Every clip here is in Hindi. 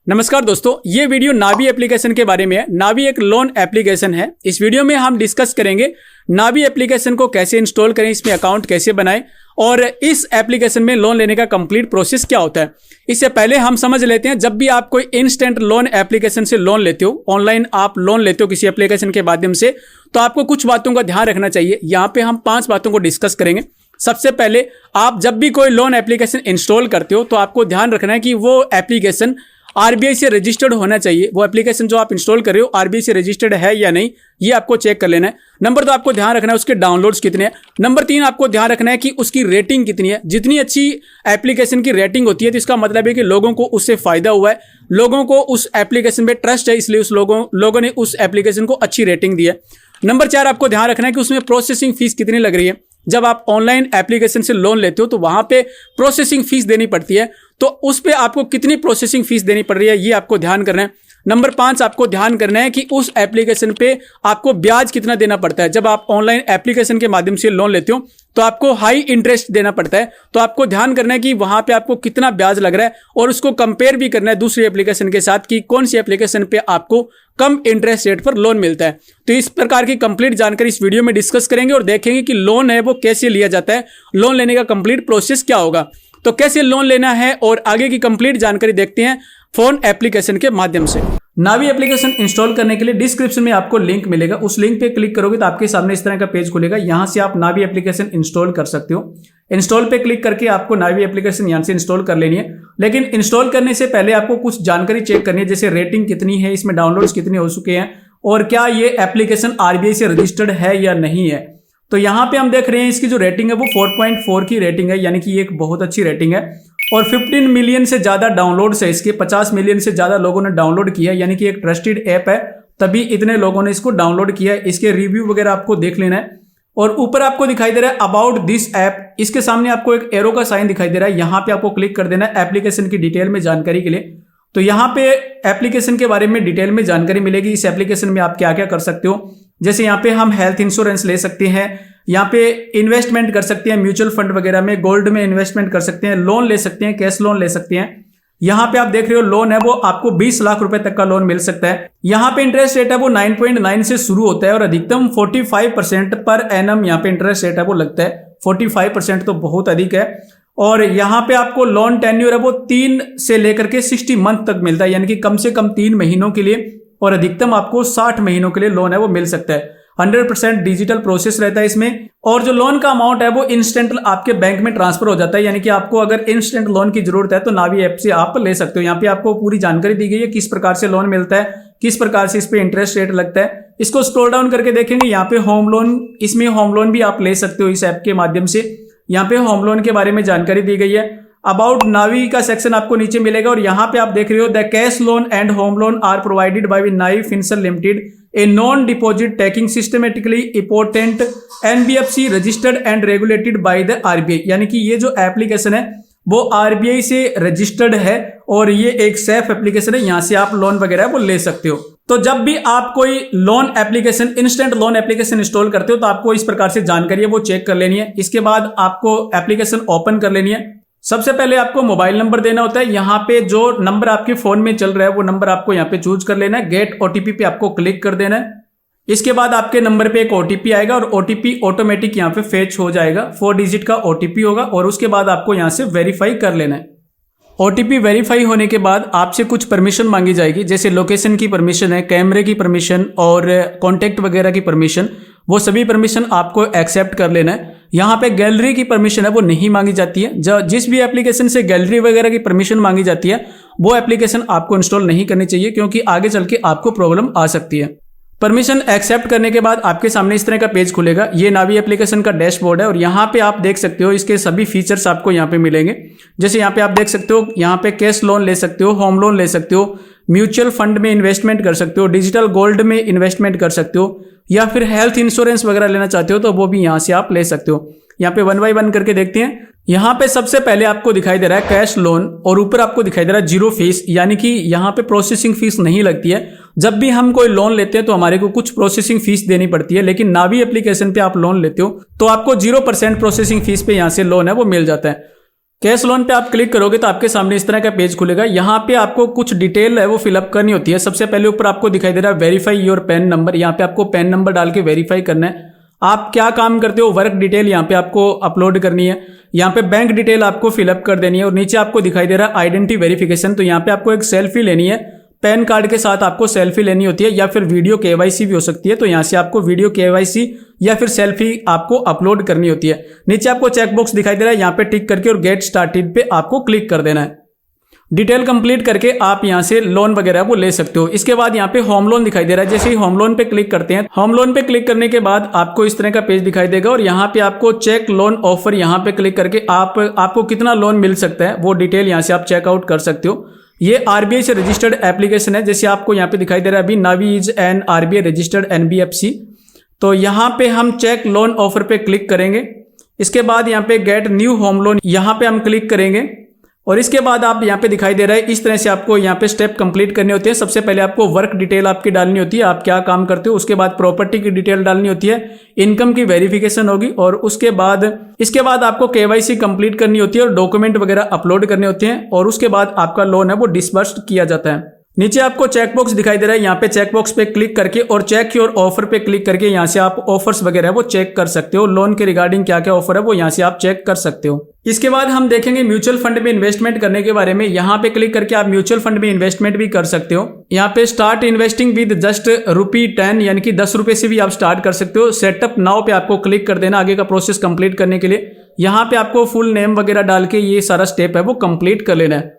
नमस्कार दोस्तों, ये वीडियो नावी एप्लीकेशन के बारे में है। नावी एक लोन एप्लीकेशन है। इस वीडियो में हम डिस्कस करेंगे नावी एप्लीकेशन को कैसे इंस्टॉल करें, इसमें अकाउंट कैसे बनाएं और इस एप्लीकेशन में लोन लेने का कंप्लीट प्रोसेस क्या होता है। इससे पहले हम समझ लेते हैं, जब भी आप कोई इंस्टेंट लोन एप्लीकेशन से लोन लेते हो, ऑनलाइन आप लोन लेते हो किसी एप्लीकेशन के माध्यम से, तो आपको कुछ बातों का ध्यान रखना चाहिए। यहाँ पे हम 5 बातों को डिस्कस करेंगे। सबसे पहले, आप जब भी कोई लोन एप्लीकेशन इंस्टॉल करते हो तो आपको ध्यान रखना है कि वो एप्लीकेशन आरबीआई से रजिस्टर्ड होना चाहिए। वो एप्लीकेशन जो आप इंस्टॉल कर रहे हो आरबीआई से रजिस्टर्ड है या नहीं, ये आपको चेक कर लेना है। नंबर 2, आपको ध्यान रखना है उसके डाउनलोड्स कितने हैं। नंबर 3, आपको ध्यान रखना है कि उसकी रेटिंग कितनी है। जितनी अच्छी एप्लीकेशन की रेटिंग होती है तो इसका मतलब है कि लोगों को उससे फायदा हुआ है, लोगों को उस एप्लीकेशन पे ट्रस्ट है, इसलिए उस लोगों ने उस एप्लीकेशन को अच्छी रेटिंग दी है। नंबर 4, आपको ध्यान रखना है कि उसमें प्रोसेसिंग फीस कितनी लग रही है। जब आप ऑनलाइन एप्लीकेशन से लोन लेते हो तो वहां पे प्रोसेसिंग फीस देनी पड़ती है, तो उस पे आपको कितनी प्रोसेसिंग फीस देनी पड़ रही है, ये आपको ध्यान करना है। नंबर 5, आपको ध्यान करना है कि उस एप्लीकेशन पे आपको ब्याज कितना देना पड़ता है। जब आप ऑनलाइन एप्लीकेशन के माध्यम से लोन लेते हो तो आपको हाई इंटरेस्ट देना पड़ता है, तो आपको ध्यान करना है कि वहां पे आपको कितना ब्याज लग रहा है और उसको कंपेयर भी करना है दूसरी एप्लीकेशन के साथ कि कौन सी एप्लीकेशन पे आपको कम इंटरेस्ट रेट पर लोन मिलता है। तो इस प्रकार की कंप्लीट जानकारी इस वीडियो में डिस्कस करेंगे और देखेंगे कि लोन है वो कैसे लिया जाता है, लोन लेने का कंप्लीट प्रोसेस क्या होगा, तो कैसे लोन लेना है और आगे की कंप्लीट जानकारी देखते हैं फोन एप्लीकेशन के माध्यम से। नावी एप्लीकेशन इंस्टॉल करने के लिए डिस्क्रिप्शन में आपको लिंक मिलेगा, उस लिंक पे क्लिक करोगे तो आपके सामने इस तरह का पेज खुलेगा। यहां से आप नावी एप्लीकेशन इंस्टॉल कर सकते हो। इंस्टॉल पे क्लिक करके आपको नावी एप्लीकेशन यहां से इंस्टॉल कर लेनी है, लेकिन इंस्टॉल करने से पहले आपको कुछ जानकारी चेक करनी है, जैसे रेटिंग कितनी है, इसमें डाउनलोड्स कितने हो चुके हैं और क्या ये एप्लीकेशन आरबीआई से रजिस्टर्ड है या नहीं है। तो यहाँ पे हम देख रहे हैं इसकी जो रेटिंग है वो 4.4 की रेटिंग है, यानी कि ये एक बहुत अच्छी रेटिंग है और 15 मिलियन से ज्यादा डाउनलोड्स है इसके। 50 मिलियन से ज्यादा लोगों ने डाउनलोड किया है, यानी कि एक ट्रस्टेड ऐप है, तभी इतने लोगों ने इसको डाउनलोड किया है। इसके रिव्यू वगैरह आपको देख लेना है और ऊपर आपको दिखाई दे रहा है अबाउट दिस ऐप, इसके सामने आपको एक एरो का साइन दिखाई दे रहा है, यहाँ पे आपको क्लिक कर देना है एप्लीकेशन की डिटेल में जानकारी के लिए। तो यहाँ पे एप्लीकेशन के बारे में डिटेल में जानकारी मिलेगी। इस एप्लीकेशन में आप क्या क्या कर सकते हो, जैसे यहाँ पे हम हेल्थ इंश्योरेंस ले सकते हैं, यहाँ पे इन्वेस्टमेंट कर सकते हैं म्यूचुअल फंड वगैरह में, गोल्ड में इन्वेस्टमेंट कर सकते हैं, लोन ले सकते हैं, कैश लोन ले सकते हैं। यहाँ पे आप देख रहे हो लोन है वो आपको 20 लाख रुपए तक का लोन मिल सकता है। यहाँ पे इंटरेस्ट रेट है वो 9.9 से शुरू होता है और अधिकतम 45% पर एनम यहाँ पे इंटरेस्ट रेट है वो लगता है। 45% तो बहुत अधिक है। और यहाँ पे आपको लोन टेन्योर है वो 3 से लेकर के 60 मंथ तक मिलता है, यानी कि कम से कम 3 महीनों के लिए और अधिकतम आपको 60 महीनों के लिए लोन है वो मिल सकता है। 100% डिजिटल प्रोसेस रहता है इसमें और जो लोन का अमाउंट है वो इंस्टेंट आपके बैंक में ट्रांसफर हो जाता है, यानी कि आपको अगर इंस्टेंट लोन की जरूरत है तो नावी ऐप से आप ले सकते हो। यहाँ पे आपको पूरी जानकारी दी गई है किस प्रकार से लोन मिलता है, किस प्रकार से इस पे इंटरेस्ट रेट लगता है। इसको स्क्रॉल डाउन करके देखेंगे, यहाँ पे होम लोन, इसमें होम लोन भी आप ले सकते हो इस ऐप के माध्यम से। यहाँ पे होम लोन के बारे में जानकारी दी गई है। अबाउट नावी का सेक्शन आपको नीचे मिलेगा और यहाँ पे आप देख रहे हो the cash loan and home loan are provided by Navi Finserv limited, a non deposit taking systematically important NBFC registered and regulated by the RBI, यानी कि ये जो एप्लीकेशन है वो आरबीआई से रजिस्टर्ड है और ये एक सेफ एप्लीकेशन है, यहाँ से आप लोन वगैरह वो ले सकते हो। तो जब भी आप कोई loan application, instant loan application install करते हो तो आपको इस प्रकार से जानकारी है वो चेक कर लेनी है। इसके बाद आपको एप्लीकेशन ओपन कर लेनी है। सबसे पहले आपको मोबाइल नंबर देना होता है। यहाँ पे जो नंबर आपके फोन में चल रहा है वो नंबर आपको यहाँ पे चूज कर लेना है। गेट ओटीपी पे आपको क्लिक कर देना है। इसके बाद आपके नंबर पे एक ओटीपी आएगा और ओटीपी ऑटोमेटिक यहाँ पे फेच हो जाएगा। 4 डिजिट का ओटीपी होगा और उसके बाद आपको यहाँ से वेरीफाई कर लेना है। ओटीपी वेरीफाई होने के बाद आपसे कुछ परमिशन मांगी जाएगी, जैसे लोकेशन की परमिशन है, कैमरे की परमिशन और कॉन्टैक्ट वगैरह की परमिशन, वो सभी परमिशन आपको एक्सेप्ट कर लेना है। यहाँ पे गैलरी की परमिशन है वो नहीं मांगी जाती है। जिस भी एप्लीकेशन से गैलरी वगैरह की परमिशन मांगी जाती है वो एप्लीकेशन आपको इंस्टॉल नहीं करनी चाहिए, क्योंकि आगे चल के आपको प्रॉब्लम आ सकती है। परमिशन एक्सेप्ट करने के बाद आपके सामने इस तरह का पेज खुलेगा। ये नावी एप्लीकेशन का डैशबोर्ड है और यहाँ पे आप देख सकते हो इसके सभी फीचर्स आपको यहाँ पे मिलेंगे। जैसे यहाँ पे आप देख सकते हो, यहाँ पे कैश लोन ले सकते हो, होम लोन ले सकते हो, म्यूचुअल फंड में इन्वेस्टमेंट कर सकते हो, डिजिटल गोल्ड में इन्वेस्टमेंट कर सकते हो, या फिर हेल्थ इंश्योरेंस वगैरह लेना चाहते हो तो वो भी यहाँ से आप ले सकते हो। यहाँ पे 1 बाय 1 करके देखते हैं। यहाँ पे सबसे पहले आपको दिखाई दे रहा है कैश लोन और ऊपर आपको दिखाई दे रहा है 0 फीस, यानी कि यहाँ पे प्रोसेसिंग फीस नहीं लगती है। जब भी हम कोई लोन लेते हैं तो हमारे को कुछ प्रोसेसिंग फीस देनी पड़ती है, लेकिन नावी एप्लीकेशन पे आप लोन लेते हो तो आपको 0% प्रोसेसिंग फीस पे यहाँ से लोन है वो मिल जाता है। कैश लोन पे आप क्लिक करोगे तो आपके सामने इस तरह का पेज खुलेगा। यहाँ पे आपको कुछ डिटेल है वो फिलअप करनी होती है। सबसे पहले ऊपर आपको दिखाई दे रहा है वेरीफाई योर पैन नंबर। यहाँ पे आपको पैन नंबर डाल के वेरीफाई करना है। आप क्या काम करते हो, वर्क डिटेल यहाँ पे आपको अपलोड करनी है। यहाँ पे बैंक डिटेल आपको फिलअप कर देनी है और नीचे आपको दिखाई दे रहा है आइडेंटिटी वेरिफिकेशन। तो यहाँ पे आपको एक सेल्फी लेनी है, पैन कार्ड के साथ आपको सेल्फी लेनी होती है, या फिर वीडियो केवाईसी भी हो सकती है। तो यहाँ से आपको वीडियो केवाईसी या फिर सेल्फी आपको अपलोड करनी होती है। नीचे आपको चेकबॉक्स दिखाई दे रहा है, यहाँ पे टिक करके और गेट स्टार्टेड पे आपको क्लिक कर देना है। डिटेल कंप्लीट करके आप यहाँ से लोन वगैरह वो ले सकते हो। इसके बाद यहाँ पे होम लोन दिखाई दे रहा है। जैसे ही होम लोन पे क्लिक करते हैं, होम लोन पे क्लिक करने के बाद आपको इस तरह का पेज दिखाई देगा और यहाँ पे आपको चेक लोन ऑफर यहाँ पे क्लिक करके आपको कितना लोन मिल सकता है वो डिटेल यहाँ से आप चेकआउट कर सकते हो। ये आरबीआई से रजिस्टर्ड एप्लीकेशन है। जैसे आपको यहाँ पे दिखाई दे रहा है अभी Navi is an RBI registered NBFC. तो यहाँ पे हम चेक लोन ऑफर पे क्लिक करेंगे। इसके बाद यहाँ पे गेट न्यू होम लोन यहाँ पे हम क्लिक करेंगे और इसके बाद आप यहाँ पे दिखाई दे रहा है इस तरह से आपको यहाँ पे स्टेप कंप्लीट करने होते हैं। सबसे पहले आपको वर्क डिटेल आपकी डालनी होती है, आप क्या काम करते हो। उसके बाद प्रॉपर्टी की डिटेल डालनी होती है, इनकम की वेरिफिकेशन होगी और इसके बाद आपको केवाईसी कंप्लीट करनी होती है और डॉक्यूमेंट वगैरह अपलोड करने होते हैं और उसके बाद आपका लोन है वो डिसबर्स्ड किया जाता है। नीचे आपको चेकबॉक्स दिखाई दे रहा है, यहाँ पे चेकबॉक्स पे क्लिक करके और चेक योर ऑफर पे क्लिक करके यहाँ से आप ऑफर्स वगैरह वो चेक कर सकते हो। लोन के रिगार्डिंग क्या क्या ऑफर है वो यहाँ से आप चेक कर सकते हो। इसके बाद हम देखेंगे म्यूचुअल फंड में इन्वेस्टमेंट करने के बारे में। यहाँ पे क्लिक करके आप म्यूचुअल फंड में इन्वेस्टमेंट भी कर सकते हो। यहाँ पे स्टार्ट इन्वेस्टिंग विद जस्ट ₹10 यानी कि 10 रुपए से भी आप स्टार्ट कर सकते हो। सेटअप नाउ पे आपको क्लिक कर देना आगे का प्रोसेस कंप्लीट करने के लिए। यहाँ पे आपको फुल नेम वगैरह डाल के ये सारा स्टेप है वो कंप्लीट कर लेना है।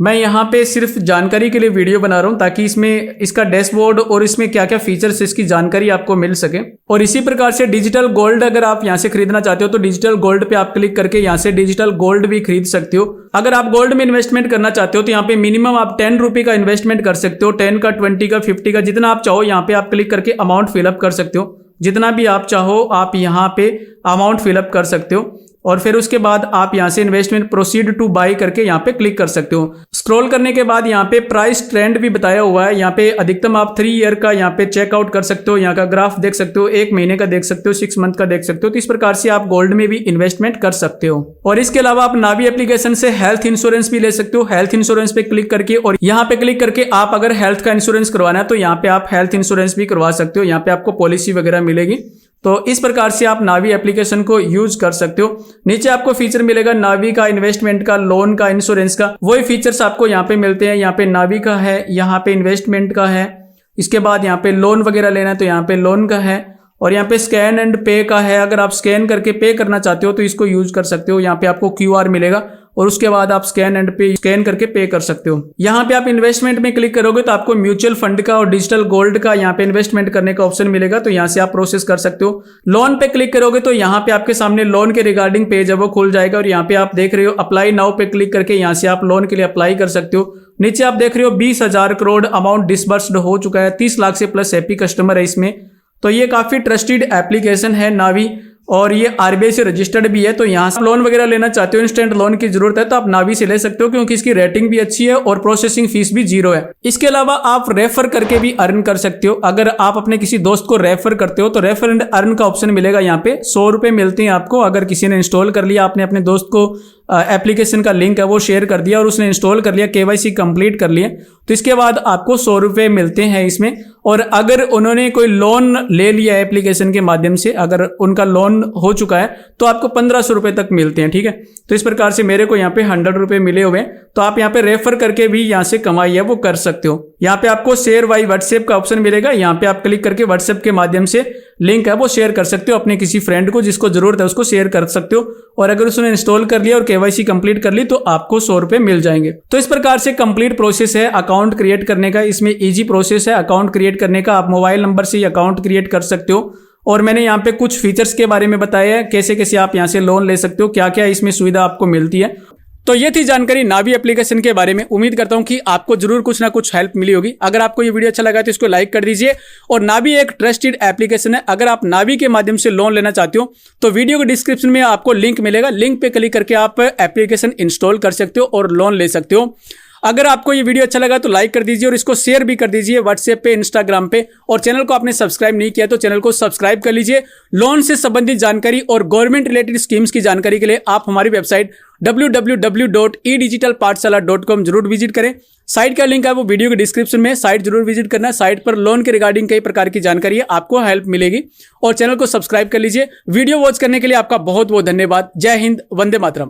मैं यहाँ पे सिर्फ जानकारी के लिए वीडियो बना रहा हूँ ताकि इसमें इसका डैशबोर्ड और इसमें क्या क्या फीचर्स इसकी जानकारी आपको मिल सके। और इसी प्रकार से डिजिटल गोल्ड अगर आप यहाँ से खरीदना चाहते हो तो डिजिटल गोल्ड पे आप क्लिक करके यहाँ से डिजिटल गोल्ड भी खरीद सकते हो। अगर आप गोल्ड में इन्वेस्टमेंट करना चाहते हो तो यहाँ पे मिनिमम आप 10 रुपए का इन्वेस्टमेंट कर सकते हो। 10 का, 20 का, 50 का, जितना आप चाहो यहाँ पे आप क्लिक करके अमाउंट फिलअप कर सकते हो। जितना भी आप चाहो आप यहाँ पे अमाउंट फिलअप कर सकते हो और फिर उसके बाद आप यहाँ से इन्वेस्टमेंट प्रोसीड टू बाई करके यहाँ पे क्लिक कर सकते हो। स्क्रॉल करने के बाद यहाँ पे प्राइस ट्रेंड भी बताया हुआ है। यहाँ पे अधिकतम आप 3 ईयर का यहाँ पे चेकआउट कर सकते हो। यहाँ का ग्राफ देख सकते हो, 1 महीने का देख सकते हो, 6 मंथ का देख सकते हो। तो इस प्रकार से आप गोल्ड में भी इन्वेस्टमेंट कर सकते हो। और इसके अलावा आप नावी एप्लीकेशन से हेल्थ इंश्योरेंस भी ले सकते हो। हेल्थ इंश्योरेंस पे क्लिक करके और यहाँ पे क्लिक करके आप अगर हेल्थ का इंश्योरेंस करवाना है तो यहाँ पे आप हेल्थ इंश्योरेंस भी करवा सकते हो। यहाँ पे आपको पॉलिसी वगैरह मिलेगी। तो इस प्रकार से आप नावी एप्लीकेशन को यूज कर सकते हो। नीचे आपको फीचर मिलेगा नावी का, इन्वेस्टमेंट का, लोन का, इंश्योरेंस का। वही फीचर्स आपको यहाँ पे मिलते हैं। यहाँ पे नावी का है, यहाँ पे इन्वेस्टमेंट का है। इसके बाद यहाँ पे लोन वगैरह लेना है तो यहाँ पे लोन का है और यहाँ पे स्कैन एंड पे का है। अगर आप स्कैन करके पे करना चाहते हो तो इसको यूज कर सकते हो। यहाँ पे आपको QR मिलेगा और उसके बाद आप स्कैन करके पे कर सकते हो। यहाँ पे आप इन्वेस्टमेंट में क्लिक करोगे तो आपको म्यूचुअल फंड का और डिजिटल गोल्ड का यहाँ पे इन्वेस्टमेंट करने का ऑप्शन मिलेगा। तो यहाँ से आप प्रोसेस कर सकते हो। लोन पे क्लिक करोगे तो यहाँ पे आपके सामने लोन के रिगार्डिंग पेज है वो खुल जाएगा और यहाँ पे आप देख रहे हो अप्लाई नाउ पे क्लिक करके यहाँ से आप लोन के लिए अप्लाई कर सकते हो। नीचे आप देख रहे हो 20,000 करोड़ अमाउंट डिसबर्स्ड हो चुका है। 30 लाख से प्लस हैप्पी कस्टमर है इसमें। तो ये काफी ट्रस्टेड एप्लीकेशन है नावी और ये आरबीआई से रजिस्टर्ड भी है। तो यहाँ से लोन वगैरह लेना चाहते हो, इंस्टेंट लोन की जरूरत है तो आप नावी से ले सकते हो क्योंकि इसकी रेटिंग भी अच्छी है और प्रोसेसिंग फीस भी 0 है। इसके अलावा आप रेफर करके भी अर्न कर सकते हो। अगर आप अपने किसी दोस्त को रेफर करते हो तो रेफर एंड अर्न का ऑप्शन मिलेगा। यहाँ पे 100 रुपए मिलते हैं आपको। अगर किसी ने इंस्टॉल कर लिया, आपने अपने दोस्त को एप्लीकेशन का लिंक है वो शेयर कर दिया और उसने इंस्टॉल कर लिया, केवाईसी कंप्लीट कर लिए, तो इसके बाद आपको 100 रुपए मिलते हैं इसमें। और अगर उन्होंने कोई लोन ले लिया है एप्लीकेशन के माध्यम से, अगर उनका लोन हो चुका है तो आपको 1500 रुपए तक मिलते हैं। ठीक है, तो इस प्रकार से मेरे को यहाँ पे 100 रुपए मिले हुए हैं। तो आप यहाँ पे रेफर करके भी यहाँ से कमाई है वो कर सकते हो। यहाँ पे आपको शेयर बाय व्हाट्सएप का ऑप्शन मिलेगा। यहाँ पे आप क्लिक करके व्हाट्सएप के माध्यम से लिंक है वो शेयर कर सकते हो अपने किसी फ्रेंड को, जिसको जरूरत है उसको शेयर कर सकते हो। और अगर उसने इंस्टॉल कर लिया और केवाईसी कंप्लीट कर ली तो आपको 100 रुपए मिल जाएंगे। तो इस प्रकार से कंप्लीट प्रोसेस है अकाउंट क्रिएट करने का। इसमें इजी प्रोसेस है अकाउंट क्रिएट करने का। आप मोबाइल नंबर से अकाउंट क्रिएट कर सकते हो। और मैंने यहाँ पे कुछ फीचर्स के बारे में बताया है, कैसे कैसे आप यहाँ से लोन ले सकते हो, क्या क्या इसमें सुविधा आपको मिलती है। तो ये थी जानकारी नावी एप्लीकेशन के बारे में। उम्मीद करता हूं कि आपको जरूर कुछ ना कुछ हेल्प मिली होगी। अगर आपको ये वीडियो अच्छा लगा तो इसको लाइक कर दीजिए। और नावी एक ट्रस्टेड एप्लीकेशन है। अगर आप नावी के माध्यम से लोन लेना चाहते हो तो वीडियो के डिस्क्रिप्शन में आपको लिंक मिलेगा। लिंक पे क्लिक करके आप एप्लीकेशन इंस्टॉल कर सकते हो और लोन ले सकते हो। अगर आपको ये वीडियो अच्छा लगा तो लाइक कर दीजिए और इसको शेयर भी कर दीजिए व्हाट्सएप पे, इंस्टाग्राम पे। और चैनल को आपने सब्सक्राइब नहीं किया तो चैनल को सब्सक्राइब कर लीजिए। लोन से संबंधित जानकारी और गवर्नमेंट रिलेटेड स्कीम्स की जानकारी के लिए आप हमारी वेबसाइट www.edigitalpathshala.com जरूर विजिट करें। साइट का लिंक है वो वीडियो के डिस्क्रिप्शन में, साइट जरूर विजिट करना। साइट पर लोन के रिगार्डिंग कई प्रकार की जानकारी है, आपको हेल्प मिलेगी। और चैनल को सब्सक्राइब कर लीजिए। वीडियो वॉच करने के लिए आपका बहुत बहुत धन्यवाद। जय हिंद, वंदे मातरम।